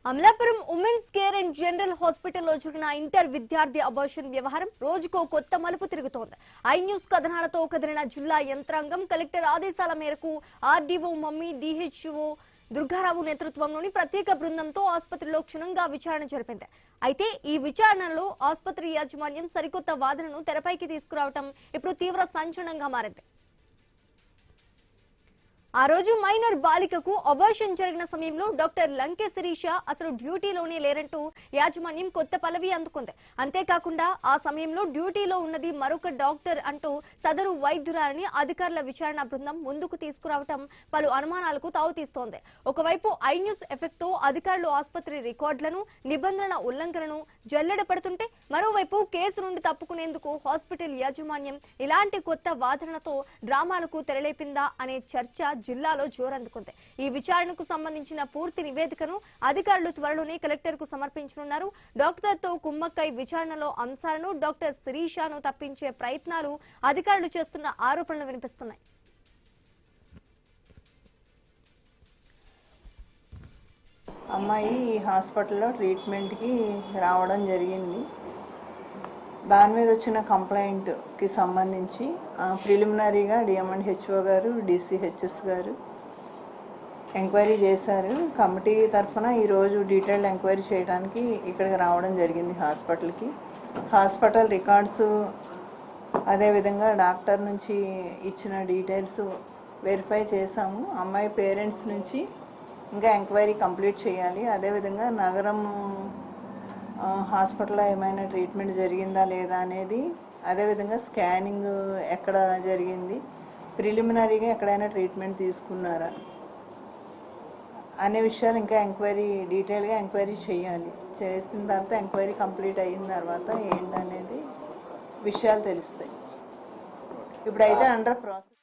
Amalapuram women's care and general హాస్పిటల్లో జరిగిన inter విద్యార్థి అబార్షన్ వ్యవహారం రోజుకో కొత్త మలుపు తిరుగుతోంది. ఐ న్యూస్ కథనాలతో కదిలిన జిల్లా యంత్రాంగం కలెక్టర్ ఆదేశాల మేరకు ఆర్డీఓ మమ్మీ డిహెచ్ఓ దుర్గారావు నేతృత్వంలోని ప్రత్యేక బృందంతో ఆసుపత్రిలో క్షుణ్ణంగా విచారణ జరిపింది. అయితే ఈ విచారణలో ఆసుపత్రి యాజమాన్యం సరికొత్త వాదనను తెరపైకి తీసుకురావడం ఇప్పుడు తీవ్ర సంచలనంగా మారింది. ఆ రోజు మైనర్ బాలికకు అబార్షన్ జరిగిన సమయంలో డాక్టర్ లంకే శిరీష అసలు డ్యూటీలోనే లేరంటూ యాజమాన్యం కొత్త పల్లవి అందుకుంది. అంతేకాకుండా ఆ సమయంలో డ్యూటీలో ఉన్నది మరొక డాక్టర్ అంటూ సదరు వైద్యురాలని అధికారుల విచారణ బృందం ముందుకు తీసుకురావటం పలు అనుమానాలకు తావుతీస్తోంది. ఒకవైపు ఐ న్యూస్ ఎఫెక్ట్ తో అధికారులు ఆసుపత్రి రికార్డులను, నిబంధనల ఉల్లంఘనను జల్లెడ పడుతుంటే, మరోవైపు కేసు నుండి తప్పుకునేందుకు హాస్పిటల్ యాజమాన్యం ఇలాంటి కొత్త వాదనతో డ్రామాలకు తెరలేపిందా అనే చర్చ జిల్లాలో జోరందుకుంది. ఈ విచారణకు సంబంధించిన పూర్తి నివేదికను అధికారులు త్వరలోనే కలెక్టర్ కు సమర్పించనున్నారు. డాక్టర్ తో కుమ్మక్కై విచారణలో అంశాలను, డాక్టర్ శిరీషను తప్పించే ప్రయత్నాలు అధికారులు చేస్తున్న ఆరోపణలు వినిపిస్తున్నాయి. అమ్మాయి ఈ హాస్పిటల్లో ట్రీట్మెంట్కి రావడం జరిగింది. దాని మీద వచ్చిన కంప్లైంట్కి సంబంధించి ప్రిలిమినరీగా డిఎంఎండ్హెచ్ఓ గారు, డిసిహెచ్ఎస్ గారు ఎంక్వైరీ చేశారు. కమిటీ తరఫున ఈరోజు డీటెయిల్డ్ ఎంక్వైరీ చేయడానికి ఇక్కడికి రావడం జరిగింది హాస్పిటల్కి. హాస్పిటల్ రికార్డ్స్, అదేవిధంగా డాక్టర్ నుంచి ఇచ్చిన డీటెయిల్స్ వెరిఫై చేశాము. అమ్మాయి పేరెంట్స్ నుంచి ఇంకా ఎంక్వైరీ కంప్లీట్ చేయాలి. అదేవిధంగా నగరం హాస్పిటల్లో ఏమైనా ట్రీట్మెంట్ జరిగిందా లేదా అనేది, అదేవిధంగా స్కానింగ్ ఎక్కడ జరిగింది, ప్రిలిమినరీగా ఎక్కడైనా ట్రీట్మెంట్ తీసుకున్నారా అనే విషయాలు ఇంకా ఎంక్వైరీ డీటెయిల్గా ఎంక్వైరీ చేయాలి. చేసిన తర్వాత ఎంక్వైరీ కంప్లీట్ అయిన తర్వాత ఏంటనేది విషయాలు తెలుస్తాయి. ఇప్పుడైతే అండర్ ప్రాసెస్.